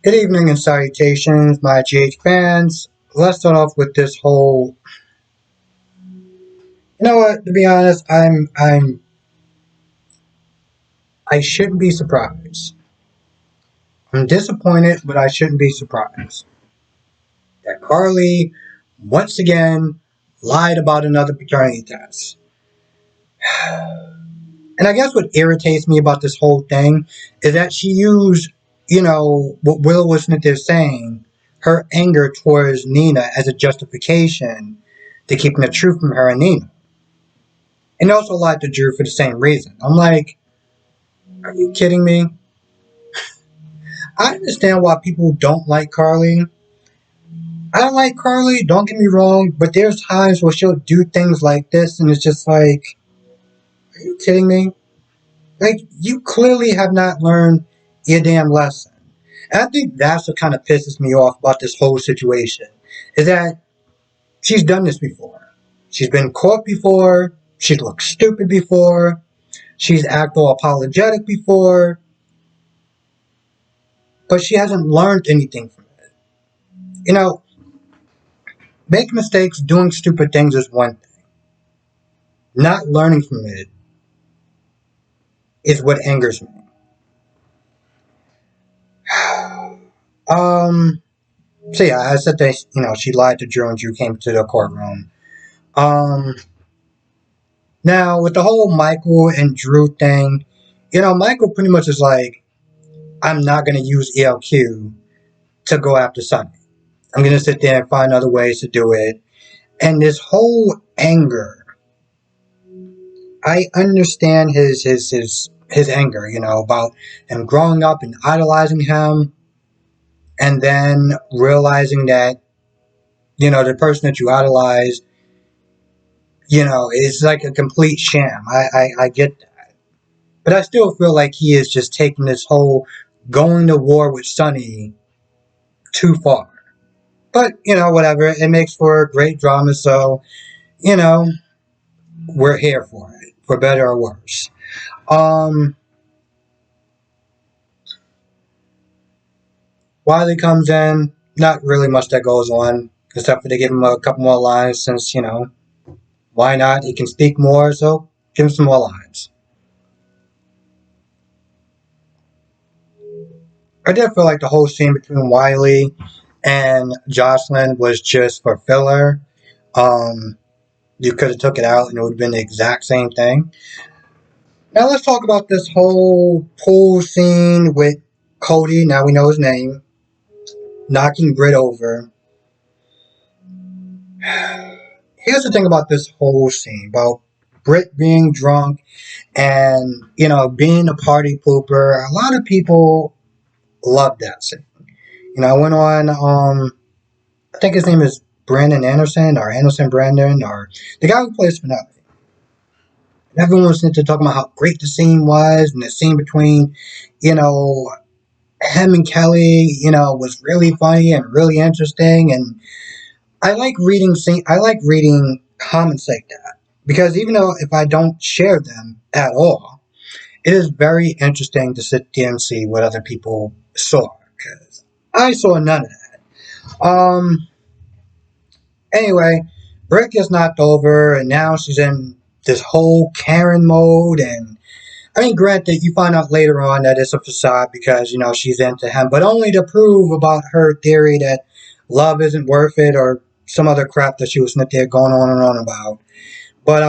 Good evening and salutations, my GH fans. Let's start off with this whole. You know what? To be honest, I shouldn't be surprised. I'm disappointed, but I shouldn't be surprised that Carly once again lied about another paternity test. And I guess what irritates me about this whole thing is that she used, what Will was saying, her anger towards Nina as a justification to keeping the truth from her and Nina. And also lied to Drew for the same reason. I'm like, are you kidding me? I understand why people don't like Carly. I don't like Carly, don't get me wrong, but there's times where she'll do things like this and it's just like, are you kidding me? Like, you clearly have not learned your damn lesson. And I think that's what kind of pisses me off about this whole situation. Is that she's done this before. She's been caught before. She's looked stupid before. She's acted all apologetic before. But she hasn't learned anything from it. You know, make mistakes, doing stupid things is one thing. Not learning from it is what angers me. um, so yeah, I said that, she lied to Drew and Drew came to the courtroom. Um, Now, with the whole Michael and Drew thing, Michael pretty much is like, I'm not going to use ELQ to go after Sunny. I'm going to sit there and find other ways to do it. And this whole anger, I understand his anger, about him growing up and idolizing him, and then realizing that, the person that you idolize, is like a complete sham. I get that. But I still feel like he is just taking this whole going to war with Sunny too far. But, whatever. It makes for great drama, so, you know, we're here for it, for better or worse. Wiley comes in, not really much that goes on, except for they give him a couple more lines since, why not? He can speak more, so give him some more lines. I did feel like the whole scene between Wiley and Jocelyn was just for filler. You could have took it out and it would have been the exact same thing. Now let's talk about this whole pool scene with Cody, now we know his name, knocking Britt over. Here's the thing about this whole scene, about Britt being drunk and, being a party pooper. A lot of people love that scene. I went on, I think his name is Brandon Anderson, or Anderson Brandon, or the guy who plays Finale. Everyone was into talking about how great the scene was, and the scene between, him and Kelly, was really funny and really interesting. And I like reading comments like that because even though if I don't share them at all, it is very interesting to sit there and see what other people saw because I saw none of that. Anyway, Britt gets knocked over, and now she's in this whole Karen mode. And I mean, granted, you find out later on that it's a facade because, she's into him, but only to prove about her theory that love isn't worth it or some other crap that she was sitting there going on and on about. But,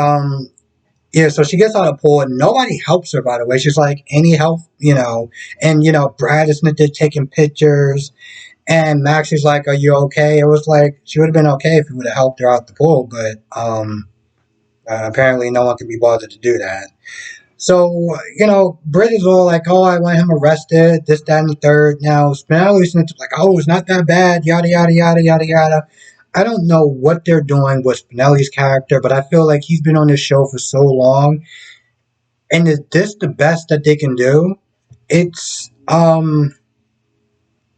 yeah, so she gets out of the pool and nobody helps her, by the way. She's like, any help, and, Brad is sitting there taking pictures. And Max is like, are you okay? It was like, she would have been okay if he would have helped her out the pool, but apparently no one could be bothered to do that. So, Britt is all like, oh, I want him arrested, this, that, and the third. Now, Spinelli's like, oh, it's not that bad, yada, yada, yada, yada, yada. I don't know what they're doing with Spinelli's character, but I feel like he's been on this show for so long. And is this the best that they can do? It's underwhelming,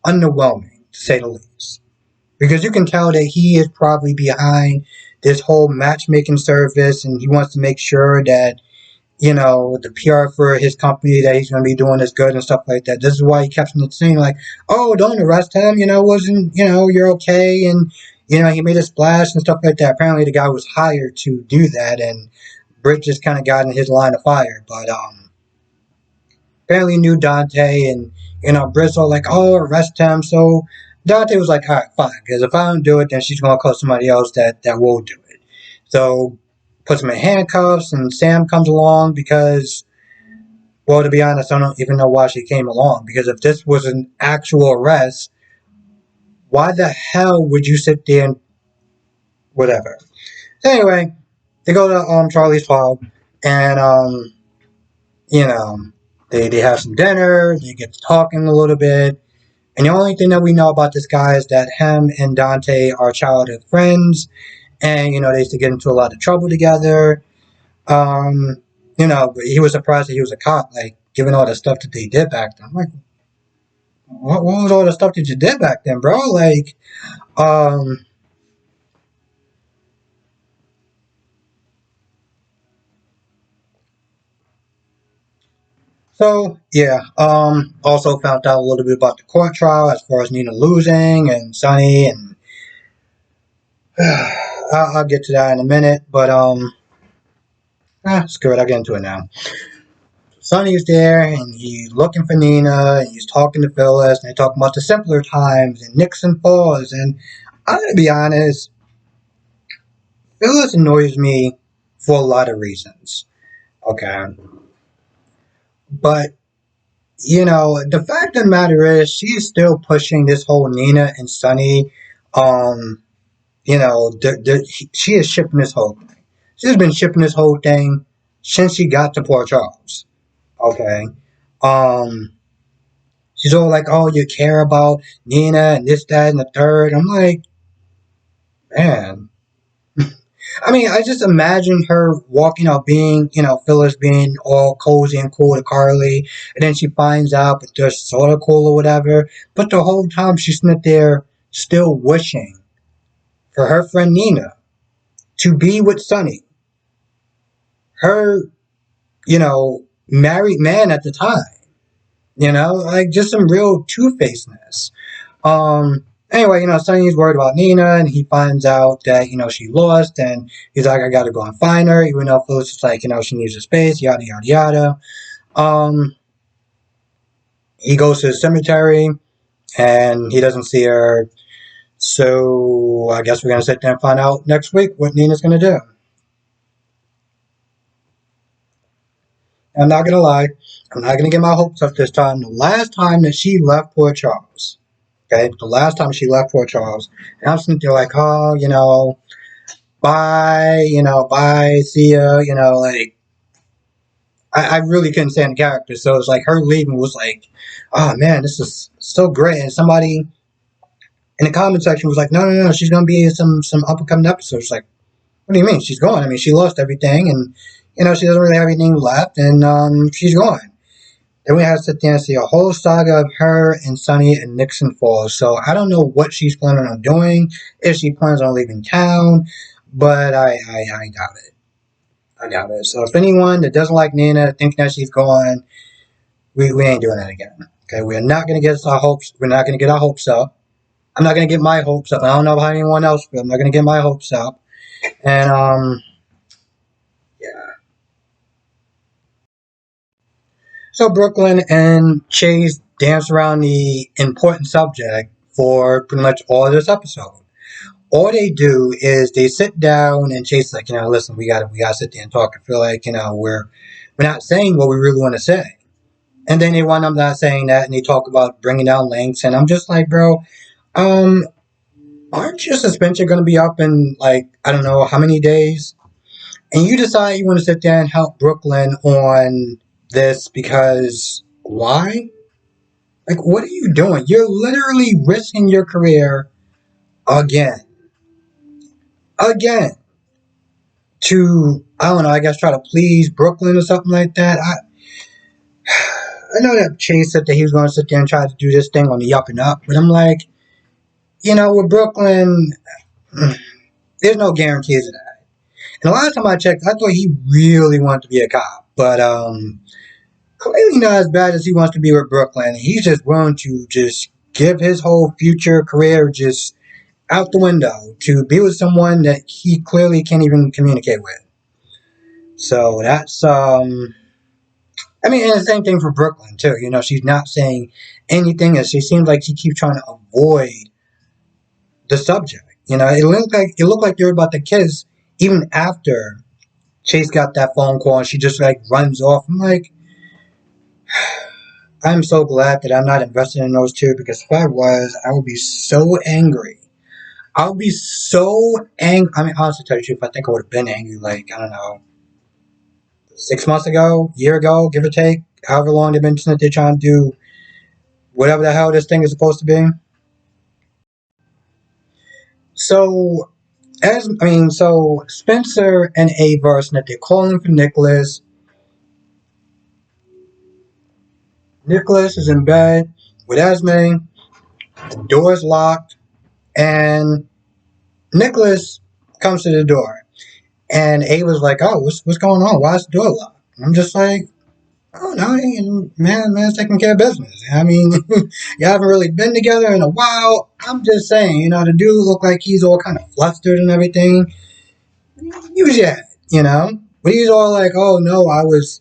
to say the least. Because you can tell that he is probably behind this whole matchmaking service and he wants to make sure that, the PR for his company that he's going to be doing is good and stuff like that. This is why he kept saying like, "Oh, don't arrest him. Wasn't you're okay." And he made a splash and stuff like that. Apparently, the guy was hired to do that, and Brick just kind of got in his line of fire. But apparently knew Dante, and Bristol like, "Oh, arrest him." So Dante was like, "All right, fine, because if I don't do it, then she's going to call somebody else that will do it." So puts him in handcuffs, and Sam comes along because, well, to be honest, I don't even know why she came along. Because if this was an actual arrest, why the hell would you sit there and whatever? Anyway, they go to Charlie's home, and you know, they have some dinner. They get to talking a little bit. And the only thing that we know about this guy is that him and Dante are childhood friends, and they used to get into a lot of trouble together. But he was surprised that he was a cop, like given all the stuff that they did back then. I'm like, what was all the stuff that you did back then, bro? Like, um, so yeah. Also found out a little bit about the court trial as far as Nina losing and Sonny, and I'll get to that in a minute. But screw it, I'll get into it now. Sonny's there and he's looking for Nina and he's talking to Phyllis and they're talking about the simpler times and Nixon Falls. And I'm gonna be honest, Phyllis annoys me for a lot of reasons. Okay. But the fact of the matter is she's still pushing this whole Nina and Sonny. Um, she is shipping this whole thing. She's been shipping this whole thing since she got to Port Charles. Okay. Um, she's all like, "Oh, you care about Nina and this, that, and the third." I'm like, man. I mean, I just imagine her walking out, being, Phyllis being all cozy and cool to Carly, and then she finds out that they're sort of cool or whatever. But the whole time she's sitting there still wishing for her friend Nina to be with Sonny, her, married man at the time. Like just some real two-facedness. Anyway, Sonny's worried about Nina, and he finds out that, she lost, and he's like, I gotta go and find her, even though Phyllis is like, she needs a space, yada, yada, yada. Um, he goes to the cemetery, and he doesn't see her, so I guess we're gonna sit there and find out next week what Nina's gonna do. I'm not gonna lie, I'm not gonna get my hopes up this time. The last time that she left Port Charles, okay, the last time she left Port Charles, and I'm sitting there like, oh, bye, bye, see ya, like, I really couldn't stand the character. So it's like her leaving was like, oh man, this is so great. And somebody in the comment section was like, no, no, no, she's gonna be in some up and coming episodes. Like, what do you mean she's gone? I mean, she lost everything, and she doesn't really have anything left, and she's gone. Then we have to sit there and see a whole saga of her and Sonny and Nixon Falls. So I don't know what she's planning on doing, if she plans on leaving town, but I doubt it. I doubt it. So if anyone that doesn't like Nina, thinking that she's gone, we ain't doing that again. Okay, we're not gonna get our hopes. We're not gonna get our hopes up. I'm not gonna get my hopes up. I don't know how anyone else feels. I'm not gonna get my hopes up. And yeah. So Brooklyn and Chase dance around the important subject for pretty much all of this episode. All they do is they sit down and Chase is like, listen, we gotta sit there and talk. I feel like, we're not saying what we really want to say. And then they wind up not saying that and they talk about bringing down links. And I'm just like, bro, um, aren't your suspension going to be up in like, I don't know how many days? And you decide you want to sit there and help Brooklyn on this because why? Like, what are you doing? You're literally risking your career again. Again. To, I don't know, I guess try to please Brooklyn or something like that. I know that Chase said that he was going to sit there and try to do this thing on the up and up, but I'm like, with Brooklyn, there's no guarantees of that. And the last time I checked, I thought he really wanted to be a cop. But clearly not as bad as he wants to be with Brooklyn. He's just willing to just give his whole future career just out the window to be with someone that he clearly can't even communicate with. So that's I mean, and the same thing for Brooklyn too. You know, she's not saying anything, and she seems like she keeps trying to avoid the subject. You know, it looked like they were about to kiss even after Chase got that phone call, and she just like runs off. I'm like, I'm so glad that I'm not invested in those two because if I was, I would be so angry. I would be so angry. I mean, honestly, to tell you the truth, I think I would have been angry like I don't know, 6 months ago, year ago, give or take, however long they've been since they're trying to do whatever the hell this thing is supposed to be. So so Spencer and Ava are they're calling for Nicholas. Nicholas is in bed with Esme. The door's locked, and Nicholas comes to the door, and Ava's like, "Oh, what's going on? Why is the door locked?" And I'm just like, "Oh no, man's taking care of business. I mean, you haven't really been together in a while. I'm just saying, you know, the dude looked like he's all kind of flustered and everything. Use your head, you know." But he's all like, "Oh no, I was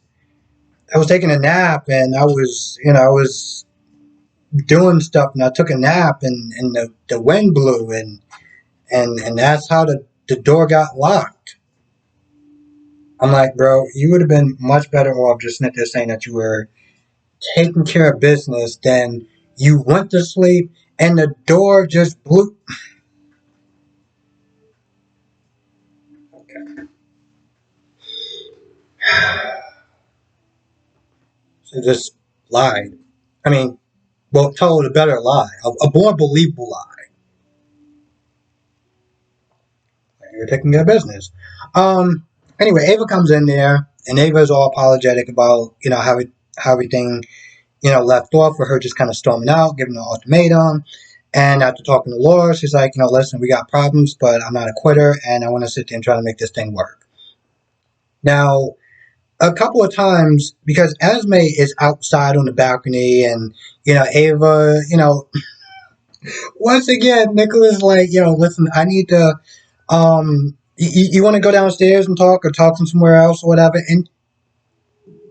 taking a nap and I was doing stuff and I took a nap and the wind blew and that's how the door got locked." I'm like, bro, you would have been much better off just not just saying that you were taking care of business than you went to sleep and the door just blew. So just lied. I mean, well, told a better lie, a more believable lie. You're taking care of business. Um. Anyway, Ava comes in there, and Ava's all apologetic about how everything left off with her just kind of storming out, giving an ultimatum. And after talking to Laura, she's like, listen, we got problems, but I'm not a quitter, and I want to sit there and try to make this thing work. Now, a couple of times, because Esme is outside on the balcony, and Ava, once again, Nicholas like, listen, I need to, you want to go downstairs and talk, or talk from somewhere else, or whatever. And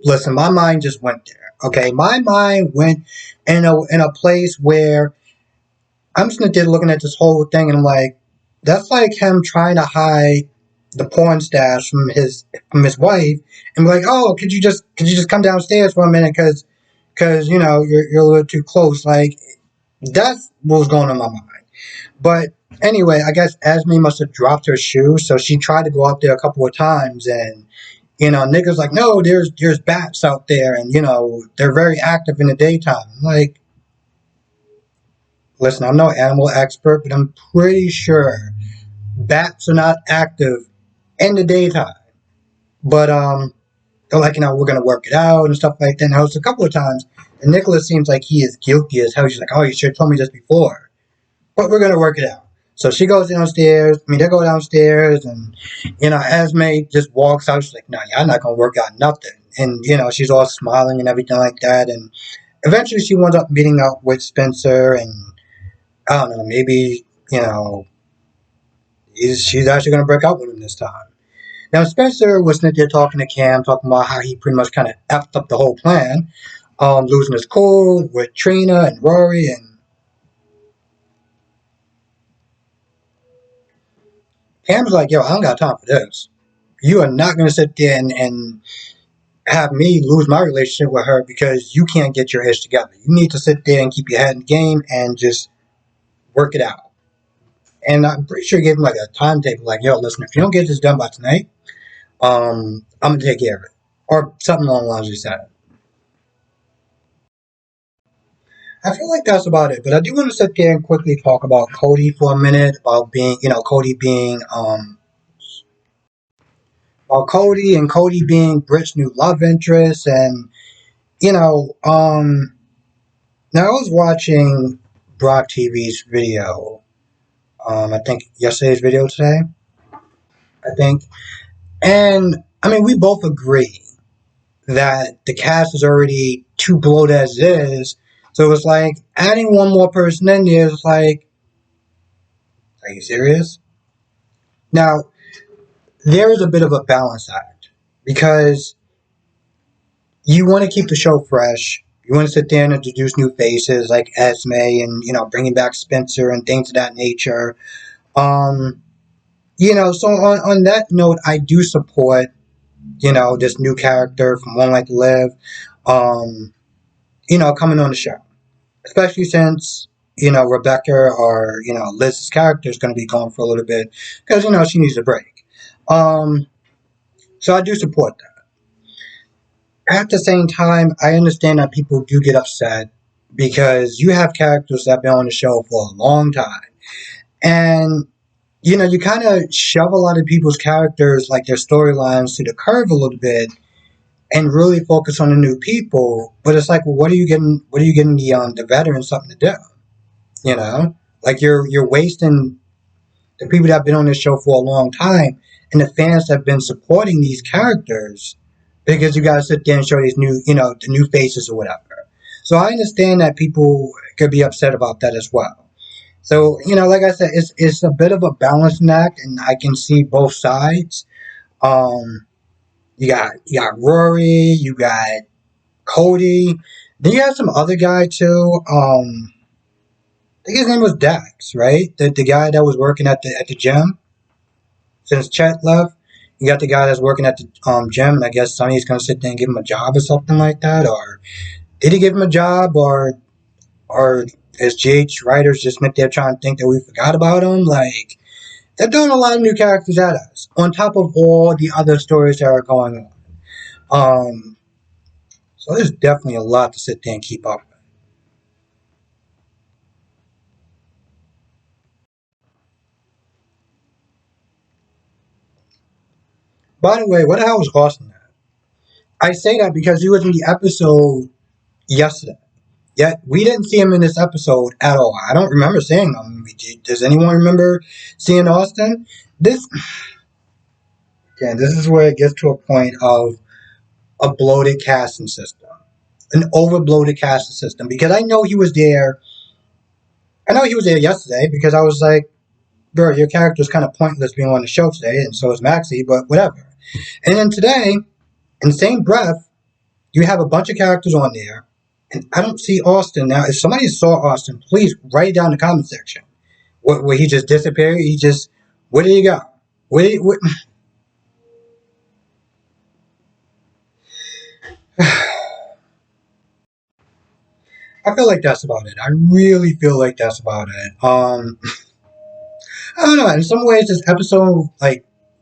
listen, my mind just went there. Okay, my mind went in a place where I'm just there looking at this whole thing, and I'm like, that's like him trying to hide the porn stash from his wife, and be like, oh, could you just come downstairs for a minute, because you're a little too close. Like that's what was going on in my mind. But anyway, I guess Esme must have dropped her shoe, so she tried to go up there a couple of times, and niggas like, no, there's bats out there, and they're very active in the daytime. I'm like, listen, I'm no animal expert, but I'm pretty sure bats are not active in the daytime. But they're like, we're gonna work it out and stuff like that. Now it's a couple of times, and Nicholas seems like he is guilty as hell. She's like, oh, you should have told me this before, but we're gonna work it out. So she goes downstairs. I mean, they go downstairs, and Esme just walks out. She's like, "No, y'all not gonna work out nothing." And she's all smiling and everything like that. And eventually, she winds up meeting up with Spencer, and I don't know, maybe she's actually gonna break up with him this time. Now, Spencer was sitting there talking to Cam, talking about how he pretty much kind of effed up the whole plan, losing his cool with Trina and Rory, and Cam's like, yo, I don't got time for this. You are not going to sit there and have me lose my relationship with her because you can't get your heads together. You need to sit there and keep your head in the game and just work it out. And I'm pretty sure he gave him like a timetable, like, yo, listen, if you don't get this done by tonight, I'm going to take care of it. Or something along the lines he said. I feel like that's about it, but I do want to sit there and quickly talk about Cody for a minute, about Cody being Brit's new love interest, and you know, now I was watching Brock TV's video, I think yesterday's video today, I think, and I mean we both agree that the cast is already too bloated as it is. So it's like adding one more person in there is like, are you serious? Now, there is a bit of a balance act because you want to keep the show fresh. You want to sit there and introduce new faces like Esme and, bringing back Spencer and things of that nature. Um, so on that note, I do support, this new character from One Life to Live, um, coming on the show. Especially since, Rebecca or, Liz's character is going to be gone for a little bit because, she needs a break. Um, so I do support that. At the same time, I understand that people do get upset because you have characters that have been on the show for a long time. And, you kind of shove a lot of people's characters, like their storylines, to the curve a little bit and really focus on the new people. But it's like, well, what are you getting the veterans something to do? Like you're wasting the people that have been on this show for a long time and the fans have been supporting these characters because you got to sit there and show these new, the new faces or whatever. So I understand that people could be upset about that as well. So, like I said, it's a bit of a balancing act, and I can see both sides. Um, you got Rory, you got Cody, then you have some other guy too. I think his name was Dax, right? The guy that was working at the gym since Chet left. You got the guy that's working at the gym, and I guess Sonny's gonna sit there and give him a job or something like that. Or did he give him a job, or is GH writers just meant they're trying to think that we forgot about him? Like they're doing a lot of new characters at us, on top of all the other stories that are going on. So there's definitely a lot to sit there and keep up with. By the way, what the hell was Austin at? I say that because he was in the episode yesterday. Yet we didn't see him in this episode at all. I don't remember seeing him. Does anyone remember seeing Austin? This, again, this is where it gets to a point of a bloated casting system, an over bloated casting system. Because I know he was there. I know he was there yesterday because I was like, bro, your character's kind of pointless being on the show today, and so is Maxie, but whatever. And then today, in the same breath, you have a bunch of characters on there, and I don't see Austin. Now, if somebody saw Austin, please write it down in the comment section. Where he just disappeared? Where did he go? Where, I feel like that's about it. I really feel like that's about it. I don't know. In some ways, this episode,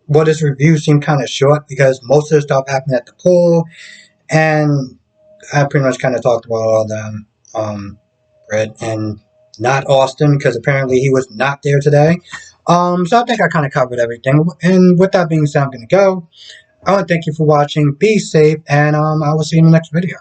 this review seemed kind of short because most of the stuff happened at the pool, and I pretty much kind of talked about all of them. Brett and not Austin because apparently he was not there today. So I think I kind of covered everything. And with that being said, I'm going to go. I want to thank you for watching. Be safe, and I will see you in the next video.